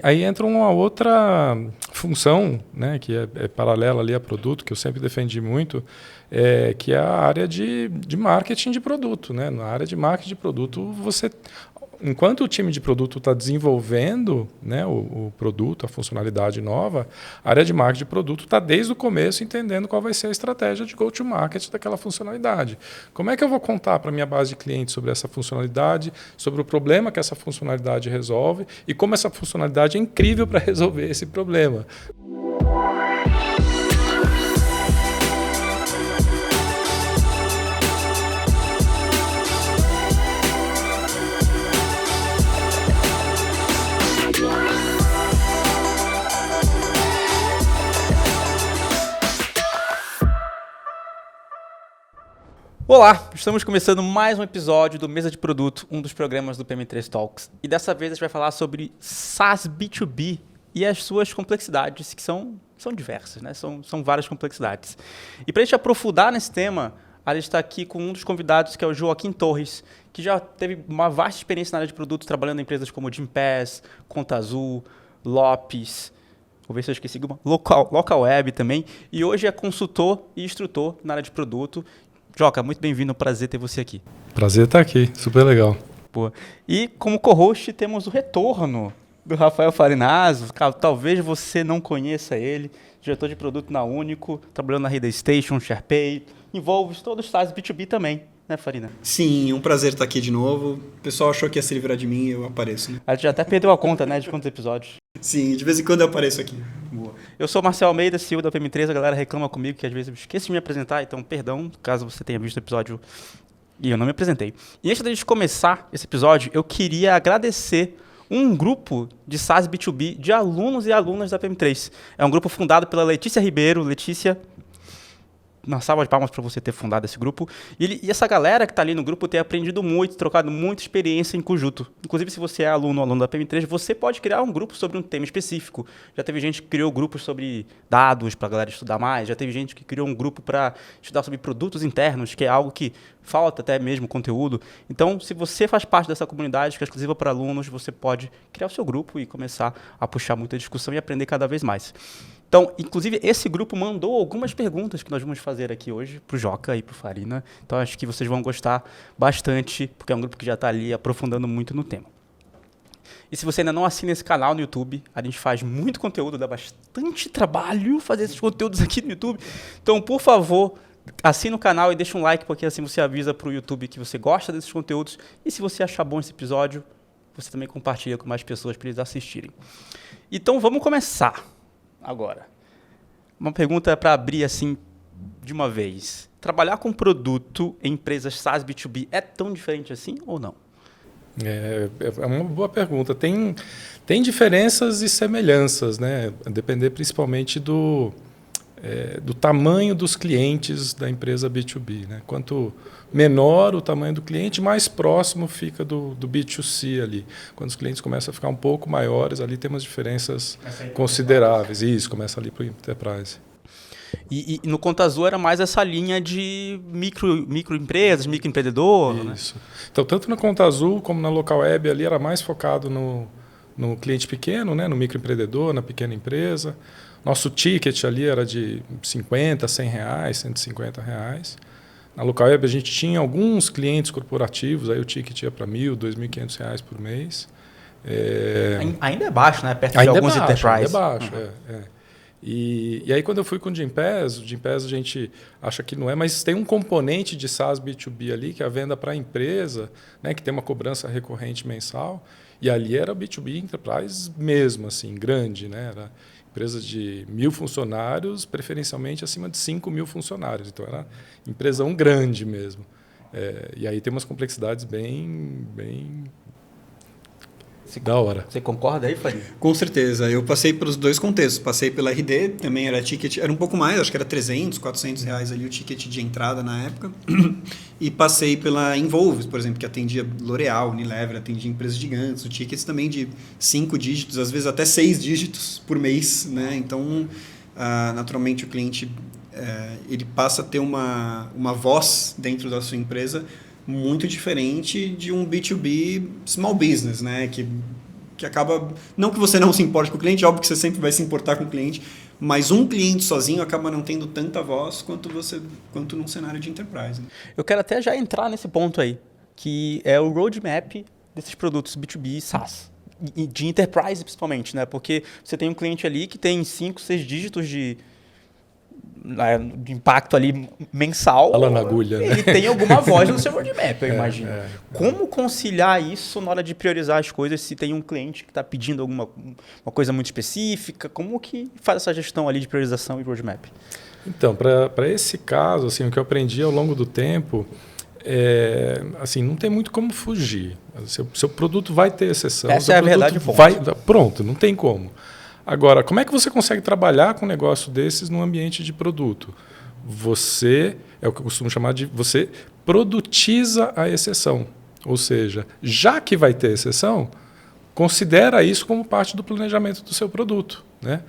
aí entra uma outra função, né, que é paralela ali a produto, que eu sempre defendi muito, que é a área de marketing de produto. Né? Na área de marketing de produto, enquanto o time de produto está desenvolvendo, né, o produto, a funcionalidade nova, a área de marketing de produto está desde o começo entendendo qual vai ser a estratégia de go-to-market daquela funcionalidade. Como é que eu vou contar para a minha base de clientes sobre essa funcionalidade, sobre o problema que essa funcionalidade resolve e como essa funcionalidade é incrível para resolver esse problema. Olá, estamos começando mais um episódio do Mesa de Produto, um dos programas do PM3 Talks. E dessa vez a gente vai falar sobre SaaS B2B e as suas complexidades, que são diversas, né? São várias complexidades. E para a gente aprofundar nesse tema, a gente está aqui com um dos convidados, que é o Joaquim Torres, que já teve uma vasta experiência na área de produto, trabalhando em empresas como Gympass, Conta Azul, Lopes, vou ver se eu esqueci alguma, Local Web também, e hoje é consultor e instrutor na área de produto. Joca, muito bem-vindo, prazer ter você aqui. Prazer estar aqui, super legal. Pô. E como co-host temos o retorno do Rafael Farinazzo. Talvez você não conheça ele, diretor de produto na Único, trabalhando na Rede Station, SharePay, envolve todos os SaaS B2B também, né, Farina? Sim, um prazer estar aqui de novo. O pessoal achou que ia se livrar de mim e eu apareço, né? A gente já até perdeu a conta, né, de quantos episódios. Sim, de vez em quando eu apareço aqui. Boa. Eu sou o Marcel Almeida, CEO da PM3, a galera reclama comigo que às vezes eu esqueço de me apresentar, então perdão, caso você tenha visto o episódio e eu não me apresentei. E antes da gente começar esse episódio, eu queria agradecer um grupo de SaaS B2B de alunos e alunas da PM3. É um grupo fundado pela Letícia Ribeiro. Letícia, uma salva de palmas para você ter fundado esse grupo. E essa galera que está ali no grupo tem aprendido muito, trocado muita experiência em conjunto. Inclusive, se você é aluno ou aluno da PM3, você pode criar um grupo sobre um tema específico. Já teve gente que criou grupos sobre dados para a galera estudar mais. Já teve gente que criou um grupo para estudar sobre produtos internos, que é algo que falta até mesmo conteúdo. Então, se você faz parte dessa comunidade que é exclusiva para alunos, você pode criar o seu grupo e começar a puxar muita discussão e aprender cada vez mais. Então, inclusive, esse grupo mandou algumas perguntas que nós vamos fazer aqui hoje para o Joca e para o Farina. Então, acho que vocês vão gostar bastante, porque é um grupo que já está ali aprofundando muito no tema. E se você ainda não assina esse canal no YouTube, a gente faz muito conteúdo, dá bastante trabalho fazer esses conteúdos aqui no YouTube. Então, por favor, assina o canal e deixa um like, porque assim você avisa para o YouTube que você gosta desses conteúdos. E se você achar bom esse episódio, você também compartilha com mais pessoas para eles assistirem. Então, vamos começar. Agora, uma pergunta para abrir assim de uma vez. Trabalhar com produto em empresas SaaS B2B é tão diferente assim ou não? É uma boa pergunta. Tem diferenças e semelhanças, né? A depender principalmente do tamanho dos clientes da empresa B2B. Né? Quanto menor o tamanho do cliente, mais próximo fica do B2C ali. Quando os clientes começam a ficar um pouco maiores, ali tem umas diferenças consideráveis. Isso, começa ali para o Enterprise. E no Conta Azul era mais essa linha de microempresas, microempreendedor? Isso. Né? Então, tanto na Conta Azul como na Local Web ali era mais focado no cliente pequeno, né? No microempreendedor, na pequena empresa. Nosso ticket ali era de 50, 100 reais, 150 reais. Na Local Web a gente tinha alguns clientes corporativos, aí o ticket ia para R$1.000, R$2.500 reais por mês. Ainda é baixo, né? Perto de alguns enterprise. Ainda é baixo, E aí quando eu fui com o Gympass a gente acha que não é, mas tem um componente de SaaS B2B ali, que é a venda para a empresa, né, que tem uma cobrança recorrente mensal, e ali era B2B Enterprise mesmo, assim, grande, né? Era empresa de 1.000 funcionários, preferencialmente acima de 5.000 funcionários. Então, era empresão grande mesmo. E aí tem umas complexidades bem da hora. Você concorda aí, Farinha? Com certeza. Eu passei pelos dois contextos. Passei pela RD, também era ticket, era um pouco mais, acho que era 300, 400 reais ali o ticket de entrada na época. E passei pela Involves, por exemplo, que atendia L'Oréal, Unilever, atendia empresas gigantes. O tickets também de 5 dígitos, às vezes até 6 dígitos por mês, né? Então, naturalmente, o cliente ele passa a ter uma voz dentro da sua empresa muito diferente de um B2B small business, né? Que que acaba... Não que você não se importe com o cliente, óbvio que você sempre vai se importar com o cliente, mas um cliente sozinho acaba não tendo tanta voz quanto num cenário de enterprise. Né? Eu quero até já entrar nesse ponto aí, que é o roadmap desses produtos B2B SaaS. De enterprise, principalmente, né? Porque você tem um cliente ali que tem 5, 6 dígitos de impacto ali mensal. Bala na agulha, né? Ele tem alguma voz no seu roadmap, eu imagino. Como conciliar isso na hora de priorizar as coisas se tem um cliente que está pedindo uma coisa muito específica? Como que faz essa gestão ali de priorização e roadmap? Então, para esse caso, assim, o que eu aprendi ao longo do tempo... assim, não tem muito como fugir. Seu produto vai ter exceção. Essa é a verdade. Pronto, não tem como. Agora, como é que você consegue trabalhar com um negócio desses num ambiente de produto? É o que eu costumo chamar de você produtiza a exceção. Ou seja, já que vai ter exceção, considera isso como parte do planejamento do seu produto. Né?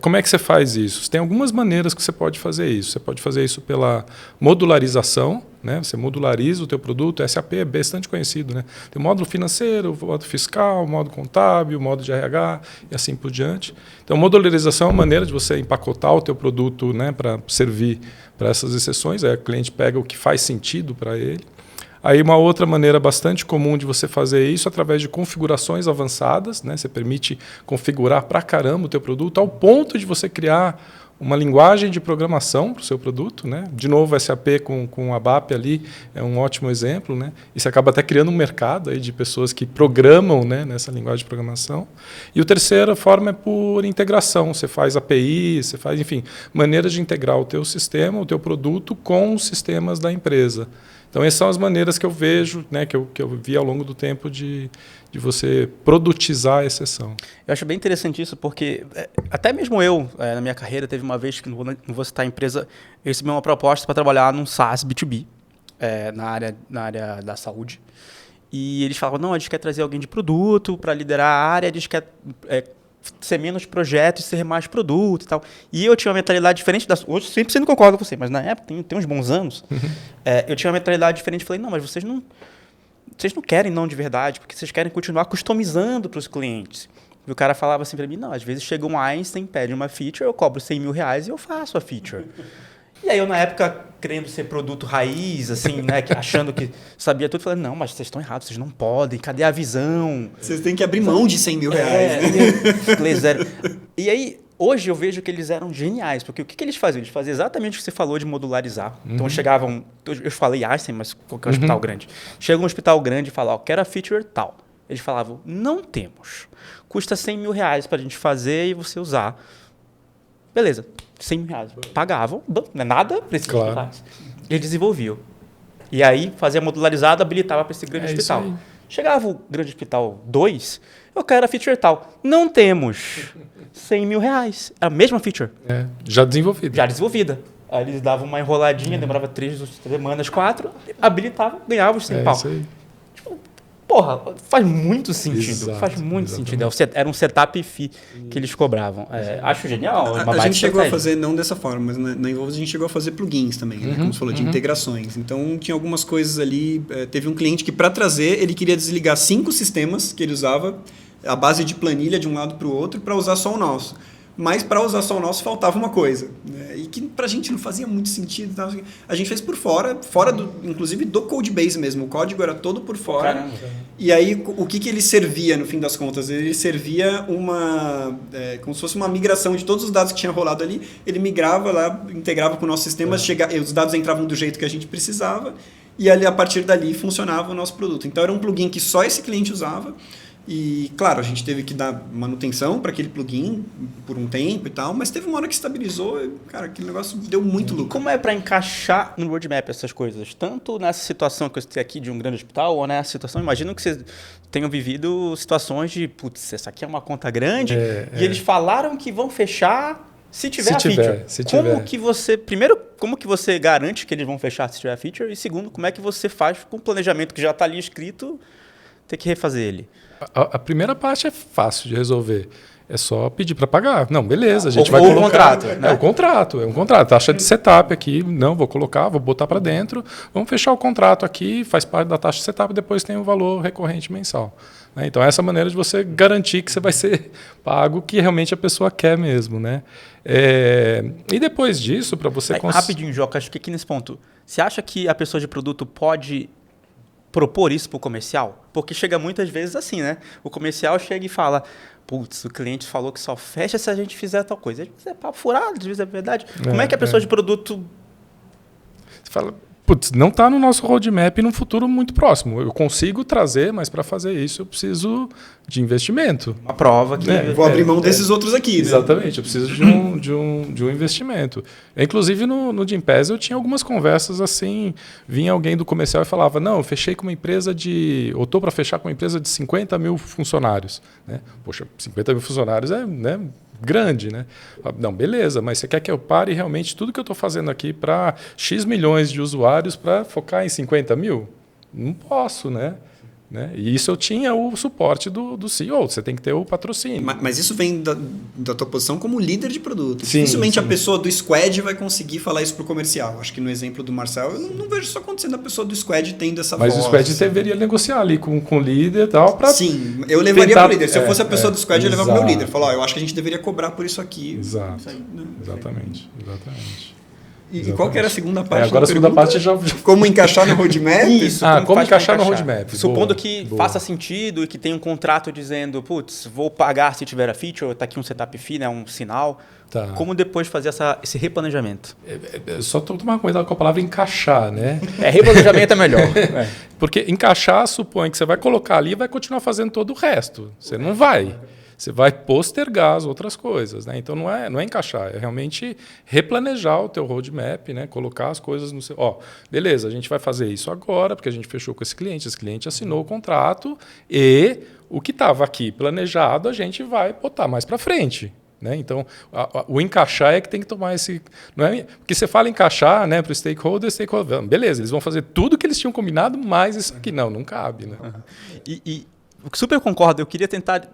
Como é que você faz isso? Tem algumas maneiras que você pode fazer isso. Você pode fazer isso pela modularização, né? Você modulariza o teu produto. SAP é bastante conhecido. Né? Tem o módulo financeiro, o módulo fiscal, o módulo contábil, o módulo de RH e assim por diante. Então, modularização é uma maneira de você empacotar o teu produto, né, para servir para essas exceções. Aí o cliente pega o que faz sentido para ele. Aí uma outra maneira bastante comum de você fazer isso através de configurações avançadas, né? Você permite configurar pra caramba o teu produto ao ponto de você criar uma linguagem de programação para o seu produto. Né? De novo, SAP com a ABAP ali é um ótimo exemplo. Né? E você acaba até criando um mercado aí de pessoas que programam, né, nessa linguagem de programação. E a terceira forma é por integração. Você faz API, você faz, enfim, maneiras de integrar o teu sistema, o teu produto com os sistemas da empresa. Então, essas são as maneiras que eu vejo, né, que eu vi ao longo do tempo de você produtizar a exceção. Eu acho bem interessante isso, porque até mesmo eu, na minha carreira, teve uma vez que, não vou citar a empresa, eu recebi uma proposta para trabalhar num SaaS B2B, na área da saúde. E eles falavam, não, a gente quer trazer alguém de produto para liderar a área, a gente quer ser menos projetos e ser mais produto e tal. E eu tinha uma mentalidade diferente das... Hoje, 100% concordo com você, mas na época, tem uns bons anos, eu tinha uma mentalidade diferente. Falei, não, mas vocês não querem não de verdade, porque vocês querem continuar customizando para os clientes. E o cara falava assim para mim, não, às vezes chega um Einstein, pede uma feature, eu cobro R$100 mil e eu faço a feature. E aí eu, na época, querendo ser produto raiz, assim, né, achando que sabia tudo, falei, não, mas vocês estão errados, vocês não podem, cadê a visão? Vocês têm que abrir mão de R$100 mil. E aí, hoje eu vejo que eles eram geniais, porque o que eles faziam? Eles faziam exatamente o que você falou de modularizar. Então chegavam, eu falei Einstein, mas qualquer hospital grande. Chega um hospital grande e fala, quero a feature tal. Eles falavam, não temos. Custa R$100 mil para a gente fazer e você usar. Beleza, R$100 mil. Pagavam, não é nada para esses hospitais. Eles desenvolviam. E aí, fazia modularizado, habilitava para esse grande hospital. Chegava o grande hospital 2, eu quero a feature tal. Não temos. R$100 mil. A mesma feature. Já desenvolvida. Já desenvolvida. Aí eles davam uma enroladinha, demorava 3 semanas, 4, habilitava, ganhava os 100 pau. Isso aí. Porra, faz muito sentido. Exato, faz muito exatamente. sentido. Era um setup fee que eles cobravam. Acho genial. A gente chegou a fazer, não dessa forma, mas na Involve a gente chegou a fazer plugins também, né? Como você falou, de integrações. Então, tinha algumas coisas ali. Teve um cliente que, para trazer, ele queria desligar 5 sistemas que ele usava, a base de planilha de um lado para o outro, para usar só o nosso. Mas para usar só o nosso faltava uma coisa, né? E que pra gente não fazia muito sentido. A gente fez por fora inclusive do codebase mesmo. O código era todo por fora. Caramba. E aí o que ele servia no fim das contas? Ele servia como se fosse uma migração de todos os dados que tinha rolado ali. Ele migrava lá, integrava com o nosso sistema, os dados entravam do jeito que a gente precisava e ali, a partir dali funcionava o nosso produto. Então era um plugin que só esse cliente usava. E, claro, a gente teve que dar manutenção para aquele plugin por um tempo e tal, mas teve uma hora que estabilizou e, cara, aquele negócio deu muito lucro. Como é para encaixar no roadmap essas coisas? Tanto nessa situação que eu citei aqui de um grande hospital, ou nessa situação, imagino que vocês tenham vivido situações de, putz, essa aqui é uma conta grande, e eles falaram que vão fechar se tiver a feature. Como que você garante que eles vão fechar se tiver a feature? E segundo, como é que você faz com o planejamento que já está ali escrito, ter que refazer ele? A primeira parte é fácil de resolver. É só pedir para pagar. Não, beleza, a gente vai colocar... contrato, né? É um contrato. Taxa de setup aqui, não, vou botar para dentro. Vamos fechar o contrato aqui, faz parte da taxa de setup, depois tem o valor recorrente mensal. né? Então, essa é a maneira de você garantir que você vai ser pago o que realmente a pessoa quer mesmo, né? E depois disso, para você... Rapidinho, Joca, acho que aqui nesse ponto, você acha que a pessoa de produto pode propor isso para o comercial? Porque chega muitas vezes assim, né? O comercial chega e fala, putz, o cliente falou que só fecha se a gente fizer tal coisa. Às vezes é papo furado, às vezes é verdade. Como é que a pessoa de produto... Você fala, putz, não está no nosso roadmap num futuro muito próximo. Eu consigo trazer, mas para fazer isso eu preciso de investimento. Uma prova que... Vou abrir mão desses outros aqui, né? Exatamente, eu preciso de um investimento. Inclusive no Gympass eu tinha algumas conversas assim, vinha alguém do comercial e falava, não, eu fechei com uma empresa ou estou para fechar com uma empresa de 50 mil funcionários. Né? Poxa, 50 mil funcionários é, né, grande, né? Não, beleza, mas você quer que eu pare realmente tudo que eu estou fazendo aqui para X milhões de usuários para focar em 50 mil? Não posso, né? E isso eu tinha o suporte do CEO, você tem que ter o patrocínio. Mas isso vem da tua posição como líder de produto. Sim, dificilmente sim. a pessoa do squad vai conseguir falar isso para o comercial. Acho que no exemplo do Marcel, eu não vejo isso acontecendo, a pessoa do squad tendo essa voz. Mas o squad deveria negociar ali com o líder e tal. Sim, eu levaria para o líder. Se eu fosse a pessoa do squad, eu levava para o meu líder. Exato. Falar, eu acho que a gente deveria cobrar por isso aqui. Exato. Isso aí, né? Exatamente. E qual que era a segunda parte? Agora a segunda parte já... Como encaixar no roadmap? Isso, como encaixar no roadmap. Supondo que faça sentido e que tenha um contrato dizendo, putz, vou pagar se tiver a feature, está aqui um setup fee, né, um sinal. Tá. Como depois fazer esse replanejamento? Só tomar cuidado com a palavra encaixar, né? Replanejamento é melhor. Porque encaixar supõe que você vai colocar ali e vai continuar fazendo todo o resto. Você não vai. Você vai postergar as outras coisas, né? Então não é encaixar, é realmente replanejar o teu roadmap, né? Colocar as coisas no seu... beleza, a gente vai fazer isso agora, porque a gente fechou com esse cliente assinou o contrato e o que estava aqui planejado a gente vai botar mais para frente. Né? Então, o encaixar é que tem que tomar esse... Não é, porque você fala encaixar, né, para o stakeholder, beleza, eles vão fazer tudo que eles tinham combinado, mas isso aqui não cabe. Né? E super concordo, eu queria tentar...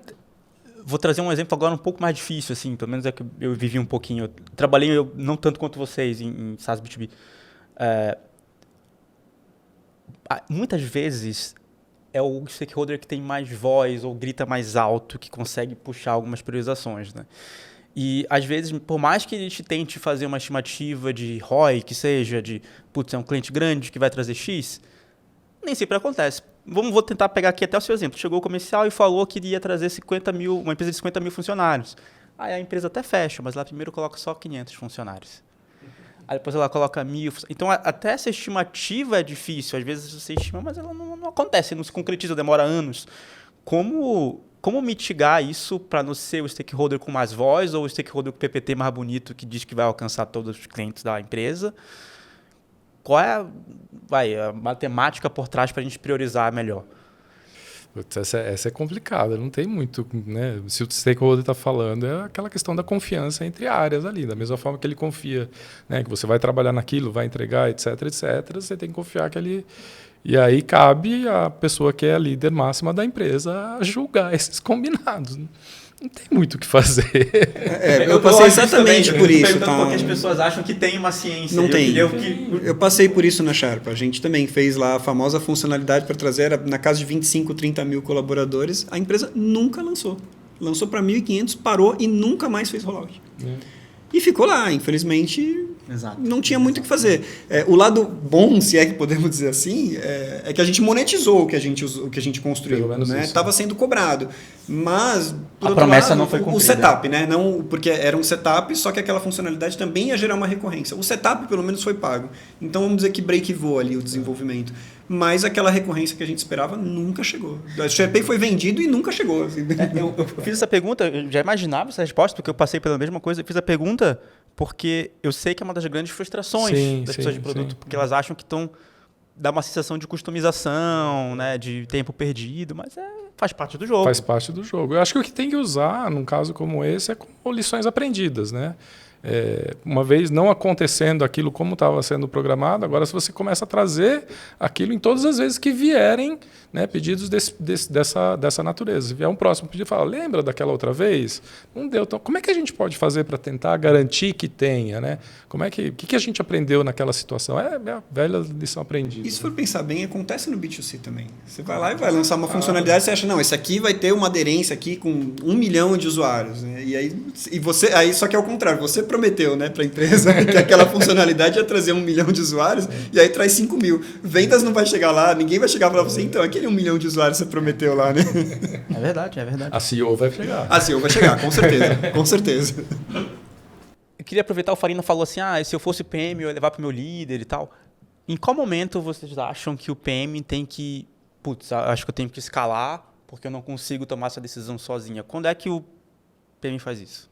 Vou trazer um exemplo agora um pouco mais difícil, assim, pelo menos é que eu vivi um pouquinho. Eu trabalhei não tanto quanto vocês em SaaS B2B. Muitas vezes é o stakeholder que tem mais voz ou grita mais alto que consegue puxar algumas priorizações, né? E, às vezes, por mais que a gente tente fazer uma estimativa de ROI, que seja de, putz, é um cliente grande que vai trazer X, nem sempre acontece. Vou tentar pegar aqui até o seu exemplo. Chegou o comercial e falou que iria trazer 50 mil, uma empresa de 50 mil funcionários. Aí a empresa até fecha, mas lá primeiro coloca só 500 funcionários. Aí depois ela coloca 1.000. Então, até essa estimativa é difícil. Às vezes você estima, mas ela não acontece, não se concretiza, demora anos. Como mitigar isso para não ser o stakeholder com mais voz ou o stakeholder com o PPT mais bonito que diz que vai alcançar todos os clientes da empresa? Qual é a matemática por trás para a gente priorizar melhor? Essa é complicada, não tem muito, né? Se o stakeholder está falando, é aquela questão da confiança entre áreas ali, da mesma forma que ele confia, né? Que você vai trabalhar naquilo, vai entregar, etc, você tem que confiar que ele... E aí cabe a pessoa que é a líder máxima da empresa a julgar esses combinados. Não tem muito o que fazer. Eu passei exatamente por isso. Tá? Porque as pessoas acham que tem uma ciência. Não tem. Eu passei por isso na Sharp. A gente também fez lá a famosa funcionalidade para trazer, na casa de 25, 30 mil colaboradores. A empresa nunca lançou. Lançou para 1.500, parou e nunca mais fez rollout. E ficou lá, infelizmente... Exato. Não tinha muito o que fazer. O lado bom, se é que podemos dizer assim, é que a gente monetizou o que a gente construiu. Né? Estava sendo cobrado. Mas, por a outro promessa lado, não foi cumprida. O setup, né? Não, porque era um setup, só que aquela funcionalidade também ia gerar uma recorrência. O setup, pelo menos, foi pago. Então, vamos dizer que break-voou ali o desenvolvimento. Mas aquela recorrência que a gente esperava nunca chegou. O SharePay foi vendido e nunca chegou. Assim. Eu fiz essa pergunta, eu já imaginava essa resposta, porque eu passei pela mesma coisa. Eu fiz a pergunta porque eu sei que é uma das grandes frustrações das pessoas de produto, porque elas acham que dá uma sensação de customização, né, de tempo perdido, mas faz parte do jogo. Faz parte do jogo. Eu acho que o que tem que usar, num caso como esse, é como lições aprendidas, né? uma vez não acontecendo aquilo como estava sendo programado, agora se você começa a trazer aquilo em todas as vezes que vierem, né, pedidos dessa natureza. Se vier um próximo pedido, fala, lembra daquela outra vez? Não deu. Então, como é que a gente pode fazer para tentar garantir que tenha? Né? O que a gente aprendeu naquela situação? É a velha lição aprendida. E se for pensar bem, acontece no B2C também. Você vai lá e vai lançar uma funcionalidade, você acha, não, esse aqui vai ter uma aderência aqui com 1 milhão de usuários. Né? Aí só que é o contrário, você prometeu, né, para a empresa que aquela funcionalidade ia trazer 1 milhão de usuários e aí traz 5 mil. Vendas não vai chegar lá, ninguém vai chegar para você, então aquele 1 milhão de usuários que você prometeu lá, né? É verdade. A CEO vai chegar. A CEO vai chegar, com certeza, com certeza. Eu queria aproveitar, o Farina falou assim, se eu fosse PM, eu ia levar para o meu líder e tal. Em qual momento vocês acham que o PM tem que... acho que eu tenho que escalar porque eu não consigo tomar essa decisão sozinha. Quando é que o PM faz isso?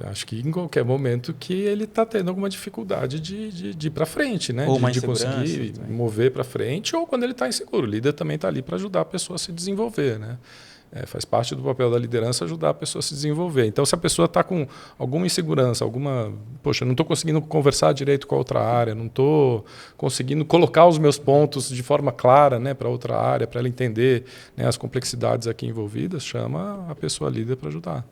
Acho que em qualquer momento que ele está tendo alguma dificuldade de ir para frente, né? Ou de conseguir também. mover para frente, ou quando ele está inseguro. O líder também está ali para ajudar a pessoa a se desenvolver, né? Faz parte do papel da liderança ajudar a pessoa a se desenvolver. Então, se a pessoa está com alguma insegurança, eu não estou conseguindo conversar direito com a outra área, não estou conseguindo colocar os meus pontos de forma clara, né, para outra área, para ela entender, né, as complexidades aqui envolvidas, chama a pessoa líder para ajudar.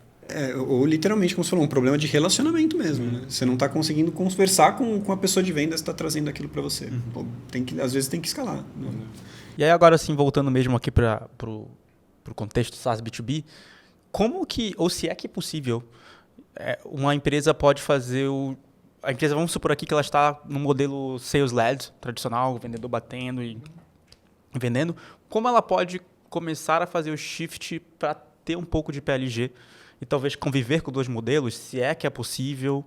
Ou literalmente, como você falou, um problema de relacionamento mesmo. Né? Você não está conseguindo conversar com a pessoa de vendas que está trazendo aquilo para você. Pô, às vezes tem que escalar. E aí agora, assim, voltando mesmo aqui para o contexto SaaS B2B, como que, ou se é que é possível, uma empresa pode fazer a empresa, vamos supor aqui que ela está no modelo sales-led, tradicional, o vendedor batendo e vendendo, como ela pode começar a fazer o shift para ter um pouco de PLG e talvez conviver com 2 modelos, se é que é possível,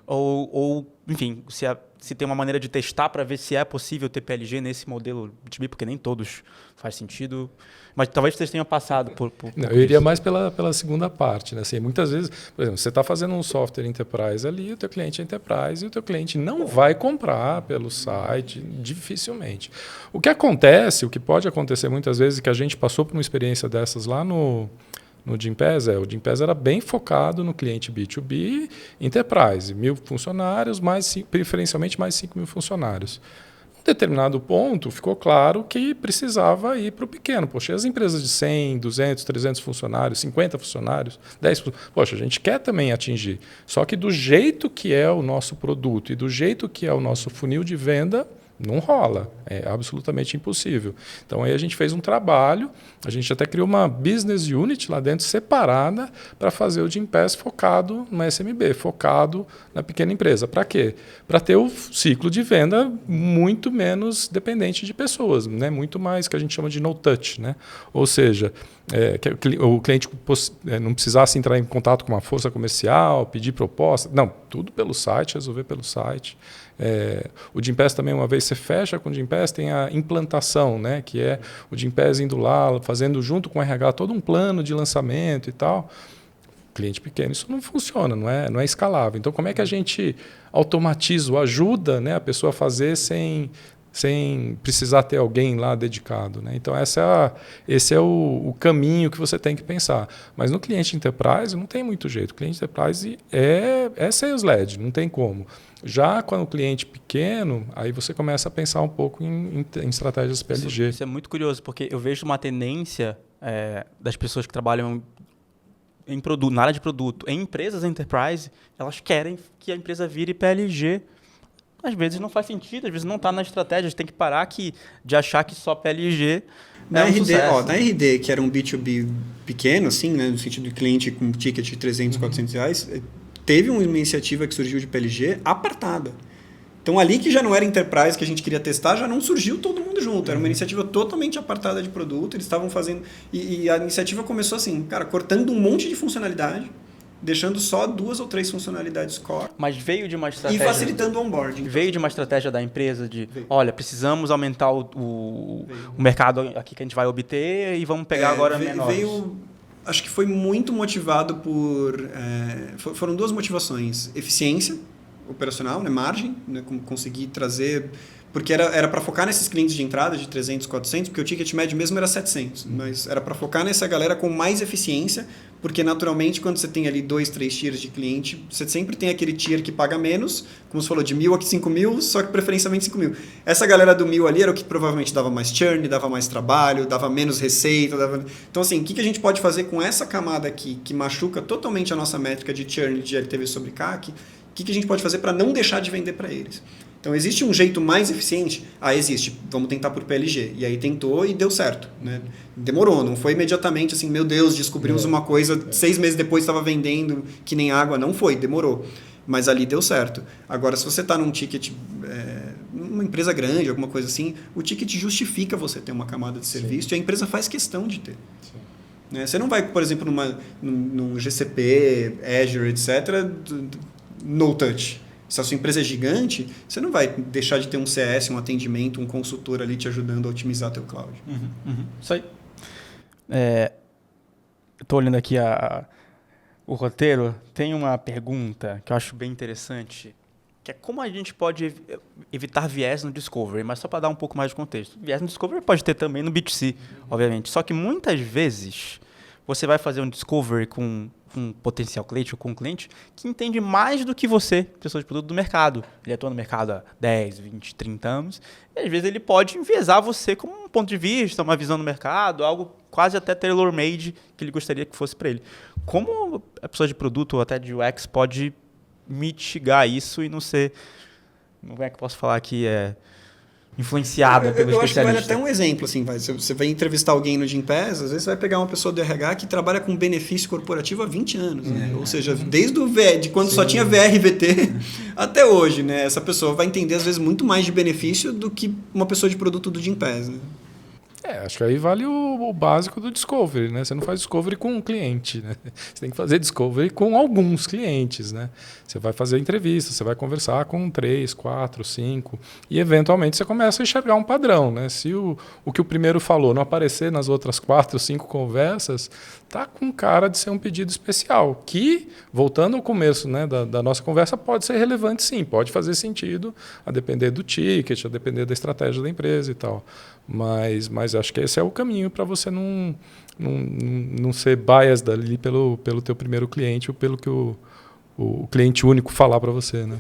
ou enfim, se tem uma maneira de testar para ver se é possível ter PLG nesse modelo B2B, porque nem todos faz sentido. Mas talvez vocês tenham passado por não, eu iria mais pela segunda parte. Né? Assim, muitas vezes, por exemplo, você está fazendo um software enterprise ali, o teu cliente é enterprise e o teu cliente não vai comprar pelo site, dificilmente. O que pode acontecer muitas vezes, que a gente passou por uma experiência dessas lá no Gympass, o Gympass era bem focado no cliente B2B, enterprise, 1.000 funcionários, preferencialmente mais 5.000 funcionários. Em determinado ponto, ficou claro que precisava ir para o pequeno. Poxa, as empresas de 100, 200, 300 funcionários, 50 funcionários, 10 funcionários, poxa, a gente quer também atingir. Só que do jeito que é o nosso produto e do jeito que é o nosso funil de venda, não rola, é absolutamente impossível. Então aí a gente fez um trabalho, a gente até criou uma business unit lá dentro separada para fazer o Gympass focado no SMB, focado na pequena empresa. Para quê? Para ter o ciclo de venda muito menos dependente de pessoas, né? Muito mais que a gente chama de no touch, né? Ou seja, que o cliente não precisasse entrar em contato com uma força comercial, pedir proposta, não, tudo pelo site, resolver pelo site. O Gympass também, uma vez você fecha com o Gympass, tem a implantação, né, que é o Gympass indo lá, fazendo junto com o RH todo um plano de lançamento e tal. Cliente pequeno, isso não funciona, não é escalável. Então, como é que a gente automatiza ou ajuda, né, a pessoa a fazer sem precisar ter alguém lá dedicado, né? Então, esse é o caminho que você tem que pensar. Mas no cliente enterprise não tem muito jeito. O cliente enterprise é sales-led, não tem como. Já quando o cliente pequeno, aí você começa a pensar um pouco em estratégias PLG. Isso é muito curioso, porque eu vejo uma tendência das pessoas que trabalham em produto, na área de produto, em empresas enterprise, elas querem que a empresa vire PLG. Às vezes não faz sentido, às vezes não está na estratégia, a gente tem que parar de achar que só PLG na um RD, sucesso. Na RD, que era um B2B pequeno, assim, né, no sentido de cliente com ticket de 300, 400 reais, teve uma iniciativa que surgiu de PLG apartada. Então, ali que já não era enterprise que a gente queria testar, já não surgiu todo mundo junto. Era uma iniciativa totalmente apartada de produto, eles estavam fazendo... E a iniciativa começou assim, cara, cortando um monte de funcionalidade, deixando só 2 ou 3 funcionalidades core. Mas veio de uma estratégia... E facilitando o onboarding. Veio de uma estratégia da empresa de, olha, precisamos aumentar o mercado aqui que a gente vai obter e vamos pegar agora menores. Acho que foi muito motivado por... foram 2 motivações. Eficiência operacional, né, margem, né, conseguir trazer porque era para focar nesses clientes de entrada de 300, 400, porque o ticket médio mesmo era 700, mas era para focar nessa galera com mais eficiência, porque naturalmente quando você tem ali 2, 3 tiers de cliente, você sempre tem aquele tier que paga menos, como você falou, de 1.000 a 5.000, só que preferencialmente 5.000. Essa galera do 1.000 ali era o que provavelmente dava mais churn, dava mais trabalho, dava menos receita. Então assim, o que a gente pode fazer com essa camada aqui, que machuca totalmente a nossa métrica de churn de LTV sobre CAC, o que a gente pode fazer para não deixar de vender para eles? Então, existe um jeito mais eficiente? Existe. Vamos tentar por PLG. E aí tentou e deu certo. Né? Demorou, não foi imediatamente assim, meu Deus, descobrimos uma coisa, 6 meses depois estava vendendo que nem água. Não foi, demorou. Mas ali deu certo. Agora, se você está num ticket, numa empresa grande, alguma coisa assim, o ticket justifica você ter uma camada de serviço e a empresa faz questão de ter. Né? Você não vai, por exemplo, num GCP, Azure, etc., no touch. Se a sua empresa é gigante, você não vai deixar de ter um CS, um atendimento, um consultor ali te ajudando a otimizar teu cloud. Isso aí. Estou olhando aqui o roteiro. Tem uma pergunta que eu acho bem interessante, que é como a gente pode evitar viés no Discovery, mas só para dar um pouco mais de contexto. Viés no Discovery pode ter também no B2C, obviamente. Só que muitas vezes você vai fazer um Discovery com um potencial cliente ou com um cliente que entende mais do que você, pessoa de produto do mercado. Ele atua no mercado há 10, 20, 30 anos. E às vezes ele pode enviesar você como um ponto de vista, uma visão do mercado, algo quase até tailor-made que ele gostaria que fosse para ele. Como a pessoa de produto ou até de UX pode mitigar isso e não ser... Como é que eu posso falar aqui? Influenciada pelo especialista. Eu acho que vale até um exemplo. Assim, você vai entrevistar alguém no Gympass, às vezes você vai pegar uma pessoa do RH que trabalha com benefício corporativo há 20 anos. Né? Ou seja, desde de quando só tinha VR e VT até hoje. Né? Essa pessoa vai entender, às vezes, muito mais de benefício do que uma pessoa de produto do Gympass. Né? Acho que aí vale o básico do Discovery, né? Você não faz Discovery com um cliente, né? Você tem que fazer Discovery com alguns clientes, né? Você vai fazer entrevista, você vai conversar com 3, 4, 5 e eventualmente você começa a enxergar um padrão, né? Se o que o primeiro falou não aparecer nas outras 4, 5 conversas, tá com cara de ser um pedido especial, que, voltando ao começo, né, da nossa conversa, pode ser relevante sim, pode fazer sentido a depender do ticket, a depender da estratégia da empresa e tal. Mas acho que esse é o caminho para você não ser biased ali pelo teu primeiro cliente ou pelo que o cliente único falar para você, né?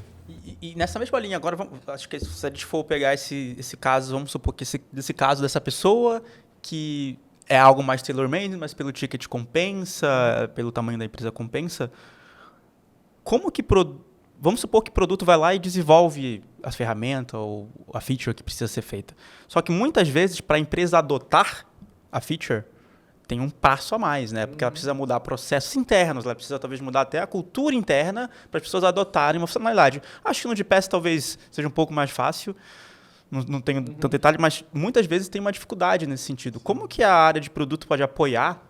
E nessa mesma linha, agora, acho que se a gente for pegar esse caso, vamos supor que esse caso dessa pessoa que é algo mais tailor-made, mas pelo ticket compensa, pelo tamanho da empresa compensa, como que... Vamos supor que o produto vai lá e desenvolve as ferramentas ou a feature que precisa ser feita. Só que muitas vezes, para a empresa adotar a feature, tem um passo a mais, né? Porque ela precisa mudar processos internos, ela precisa talvez mudar até a cultura interna para as pessoas adotarem uma funcionalidade. Acho que no GPS talvez seja um pouco mais fácil, não tenho tanto detalhe, mas muitas vezes tem uma dificuldade nesse sentido. Como que a área de produto pode apoiar,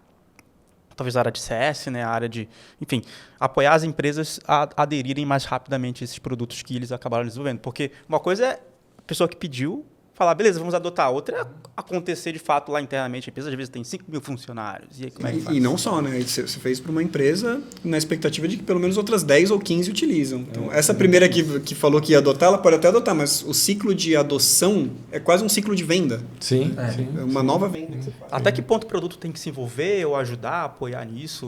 talvez a área de CS, né, a área de... Enfim, apoiar as empresas a aderirem mais rapidamente a esses produtos que eles acabaram desenvolvendo. Porque uma coisa é a pessoa que pediu falar, beleza, vamos adotar. Outra é acontecer de fato lá internamente. A empresa às vezes tem 5.000 funcionários. E aí, como é que faz? E não só, né? Você fez para uma empresa na expectativa de que pelo menos outras 10 ou 15 utilizam. Então, essa primeira que falou que ia adotar, ela pode até adotar, mas o ciclo de adoção é quase um ciclo de venda. Sim. É uma nova venda que você faz. Até que ponto o produto tem que se envolver ou ajudar, apoiar nisso?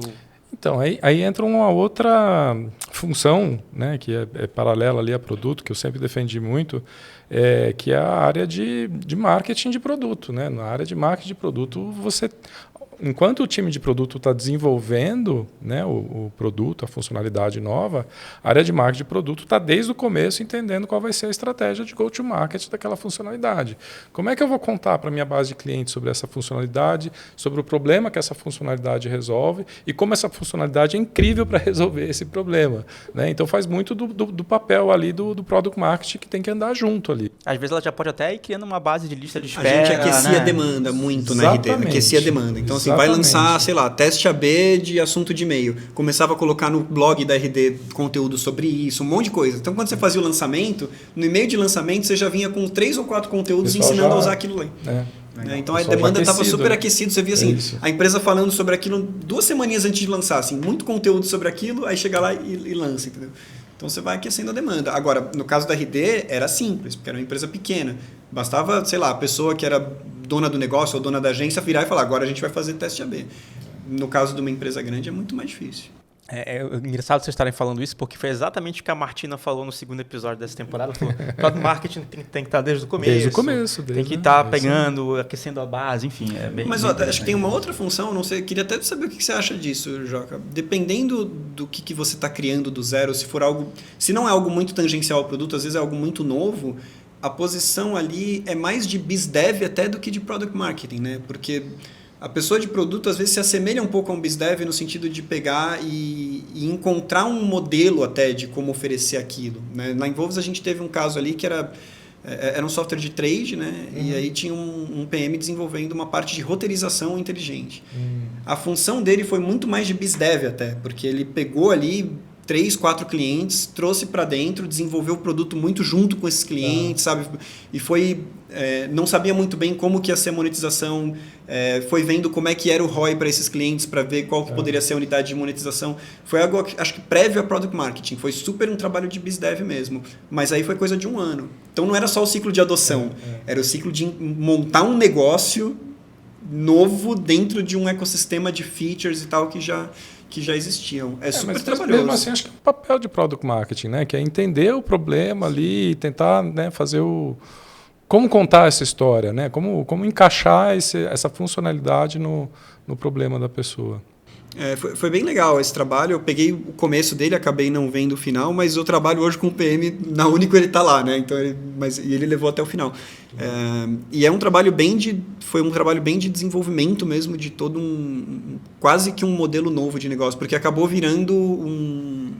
Então, aí entra uma outra função, né, que é paralela ali a produto, que eu sempre defendi muito, que é a área de marketing de produto. Né? Na área de marketing de produto, enquanto o time de produto está desenvolvendo, né, o produto, a funcionalidade nova, a área de marketing de produto está desde o começo entendendo qual vai ser a estratégia de go-to-market daquela funcionalidade. Como é que eu vou contar para a minha base de clientes sobre essa funcionalidade, sobre o problema que essa funcionalidade resolve e como essa funcionalidade é incrível para resolver esse problema. Né? Então faz muito do papel ali do product marketing que tem que andar junto ali. Às vezes ela já pode até ir criando uma base de lista de A espera. gente aquecia a demanda muito na RD, aquecia a demanda. Então, assim, vai lançar, sei lá, teste AB de assunto de e-mail. Começava a colocar no blog da RD conteúdo sobre isso, um monte de coisa. Então, quando você fazia o lançamento, no e-mail de lançamento, você já vinha com 3 ou 4 conteúdos ensinando a usar aquilo lá. Então, a demanda estava super aquecida. Você via assim, a empresa falando sobre aquilo 2 semaninhas antes de lançar. Assim, muito conteúdo sobre aquilo, aí chega lá e lança, entendeu? Então você vai aquecendo a demanda. Agora, no caso da RD, era simples, porque era uma empresa pequena. Bastava, sei lá, a pessoa que era dona do negócio ou dona da agência virar e falar, agora a gente vai fazer teste AB. No caso de uma empresa grande é muito mais difícil. É engraçado vocês estarem falando isso, porque foi exatamente o que a Martina falou no segundo episódio dessa temporada. Falou, o marketing tem que estar desde o começo. Desde o começo. Tem que estar pegando, aquecendo a base, enfim. Mas acho que tem uma outra função, não sei, queria até saber o que você acha disso, Joca. Dependendo do que você está criando do zero, se não é algo muito tangencial ao produto, às vezes é algo muito novo, a posição ali é mais de BizDev até do que de Product Marketing, né? Porque a pessoa de produto às vezes se assemelha um pouco a um BizDev no sentido de pegar e encontrar um modelo até de como oferecer aquilo, né? Na Involves a gente teve um caso ali que era um software de trade, né? E aí tinha um PM desenvolvendo uma parte de roteirização inteligente. A função dele foi muito mais de BizDev até, porque ele pegou ali 3, 4 clientes, trouxe para dentro, desenvolveu o produto muito junto com esses clientes, sabe? E foi... não sabia muito bem como que ia ser a monetização, foi vendo como é que era o ROI para esses clientes, para ver qual que poderia ser a unidade de monetização. Foi algo, acho que prévio a Product Marketing, foi super um trabalho de BizDev mesmo, mas aí foi coisa de 1 ano. Então não era só o ciclo de adoção, era o ciclo de montar um negócio novo dentro de um ecossistema de features e tal que já existiam. É super trabalhoso. Mesmo assim, acho que é o papel de Product Marketing, né? Que é entender o problema ali e tentar, né, fazer como contar essa história, né? Como encaixar essa funcionalidade no problema da pessoa. Foi bem legal esse trabalho. Eu peguei o começo dele, acabei não vendo o final, mas eu trabalho hoje com o PM, na Único ele está lá, né? Então ele levou até o final. E foi um trabalho bem de desenvolvimento mesmo, de todo quase que um modelo novo de negócio, porque acabou virando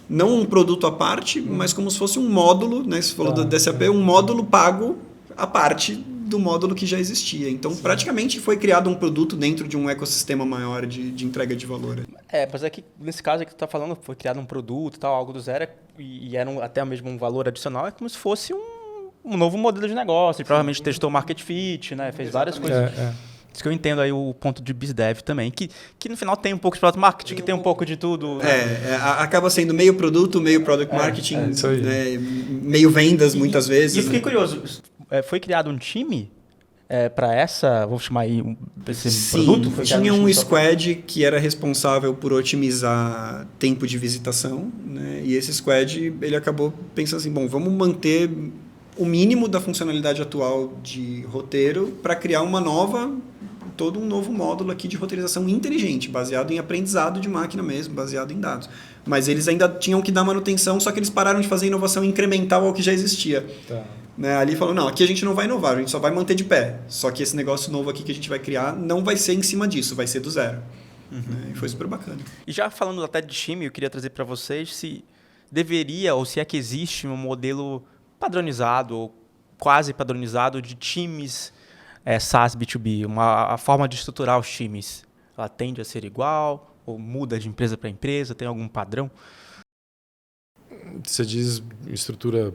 não um produto à parte, mas como se fosse um módulo, né? Você falou do SAP, um módulo pago à parte do módulo que já existia. Então, praticamente foi criado um produto dentro de um ecossistema maior de entrega de valor. Mas é que nesse caso que tu está falando, foi criado um produto, tal, algo do zero, e era até mesmo um valor adicional, é como se fosse um novo modelo de negócio. E provavelmente testou o market fit, né? Fez várias coisas. Isso que eu entendo aí o ponto de BizDev também, que no final tem um pouco de Product Marketing, que tem um pouco de tudo. Acaba sendo meio produto, meio Product Marketing, né? Meio vendas muitas vezes. E fiquei curioso, foi criado um time para vou chamar aí, esse produto? Foi tinha um squad que era responsável por otimizar tempo de visitação, né? E esse squad, ele acabou pensando assim, bom, vamos manter o mínimo da funcionalidade atual de roteiro para criar todo um novo módulo aqui de roteirização inteligente, baseado em aprendizado de máquina mesmo, baseado em dados. Mas eles ainda tinham que dar manutenção, só que eles pararam de fazer inovação incremental ao que já existia. Né? Ali falou, não, aqui a gente não vai inovar, a gente só vai manter de pé. Só que esse negócio novo aqui que a gente vai criar não vai ser em cima disso, vai ser do zero. Né? E foi super bacana. E já falando até de time, eu queria trazer para vocês se deveria, ou se é que existe um modelo padronizado, ou quase padronizado, de times SaaS B2B, a forma de estruturar os times. Ela tende a ser igual, ou muda de empresa para empresa, tem algum padrão? Você diz estrutura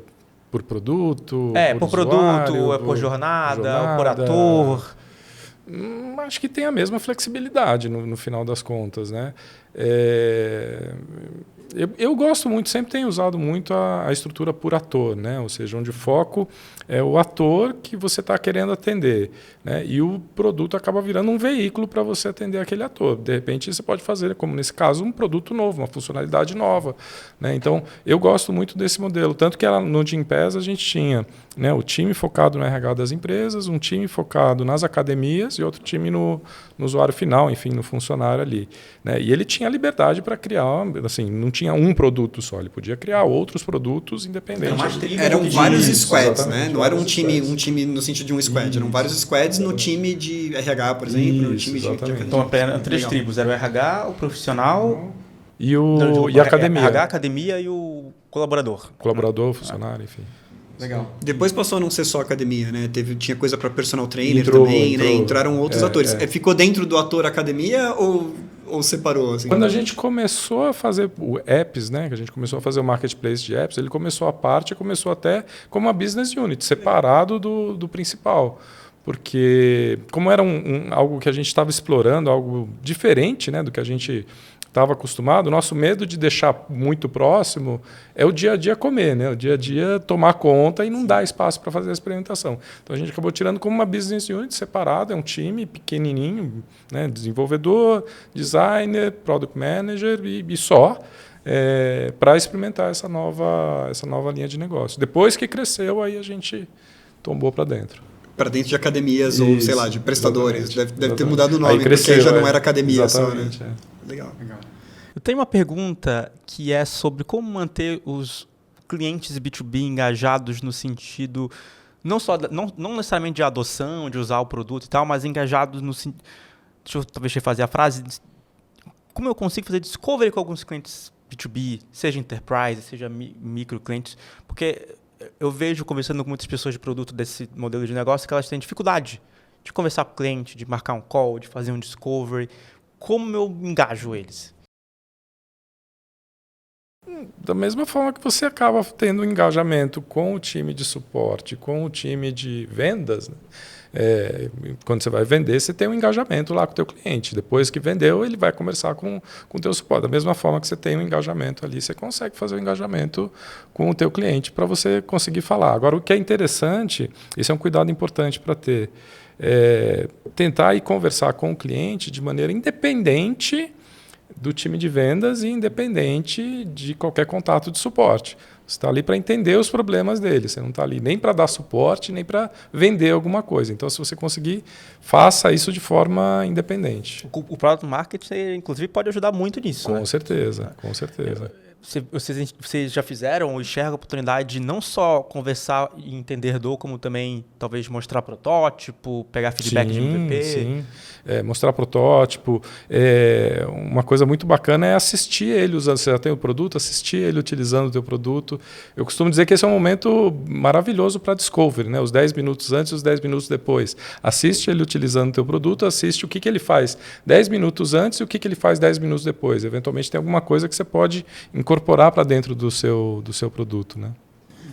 por produto? Por produto, por jornada, por ator. Acho que tem a mesma flexibilidade no final das contas, né? Eu gosto muito, sempre tenho usado muito a estrutura por ator, né? Ou seja, onde o foco é o ator que você está querendo atender, né? E o produto acaba virando um veículo para você atender aquele ator. De repente, você pode fazer, como nesse caso, um produto novo, uma funcionalidade nova, né? Então, eu gosto muito desse modelo. Tanto que no Gympass a gente tinha, né, o time focado no RH das empresas, um time focado nas academias e outro time no usuário final, enfim, no funcionário ali, né? E ele tinha liberdade para criar, assim, não tinha um produto só, ele podia criar outros produtos independentes. Eram vários squads, né? Não era um time no sentido de um squad, eram vários squads no time de RH, por exemplo, no time de academia. Então, eram 3 tribos, era o RH, o profissional e a academia. RH, academia e o colaborador. Colaborador, funcionário, enfim. Legal. Depois passou a não ser só academia, né? Tinha coisa para personal trainer também, né? Entraram outros atores. Ficou dentro do ator academia ou separou? Assim? Quando a gente começou a fazer o apps, né? Que a gente começou a fazer o marketplace de apps, ele começou à parte, começou até como uma business unit, separado do principal. porque como era algo que a gente estava explorando, algo diferente, né, do que a gente estava acostumado, o nosso medo de deixar muito próximo é o dia a dia comer, né? O dia a dia tomar conta e não dar espaço para fazer a experimentação. Então a gente acabou tirando como uma business unit separada, é um time pequenininho, né? Desenvolvedor, designer, product manager e só, para experimentar essa nova linha de negócio. Depois que cresceu, aí a gente tombou para dentro. Para dentro de academias ou, sei lá, de prestadores. Exatamente, deve ter mudado o nome, aí cresceu, porque aí já não era academia só, né? Legal. Eu tenho uma pergunta que é sobre como manter os clientes B2B engajados no sentido, não necessariamente de adoção, de usar o produto e tal, mas engajados no sentido... Deixa eu talvez refazer a frase. Como eu consigo fazer discovery com alguns clientes B2B, seja enterprise, seja micro clientes, porque eu vejo, conversando com muitas pessoas de produto desse modelo de negócio, que elas têm dificuldade de conversar com o cliente, de marcar um call, de fazer um discovery. Como eu engajo eles? Da mesma forma que você acaba tendo um engajamento com o time de suporte, com o time de vendas, né? Quando você vai vender, você tem um engajamento lá com o teu cliente. Depois que vendeu, ele vai conversar com o teu suporte. Da mesma forma que você tem um engajamento ali, você consegue fazer um engajamento com o teu cliente para você conseguir falar. Agora, o que é interessante, esse é um cuidado importante para ter, tentar ir conversar com o cliente de maneira independente do time de vendas e independente de qualquer contato de suporte. Você está ali para entender os problemas dele, você não está ali nem para dar suporte, nem para vender alguma coisa. Então, se você conseguir, faça isso de forma independente. O Product Marketing, inclusive, pode ajudar muito nisso. Com certeza, com certeza. Vocês já fizeram ou enxergam a oportunidade de não só conversar e entender dor, como também talvez mostrar protótipo, pegar feedback de MVP? Sim, mostrar protótipo. Uma coisa muito bacana é assistir ele usando. Você já tem o produto, assistir ele utilizando o teu produto. Eu costumo dizer que esse é um momento maravilhoso para discovery, né? Os 10 minutos antes e os 10 minutos depois. Assiste ele utilizando o teu produto, assiste o que ele faz 10 minutos antes e o que ele faz 10 minutos depois. Eventualmente tem alguma coisa que você pode incorporar para dentro do seu produto, né?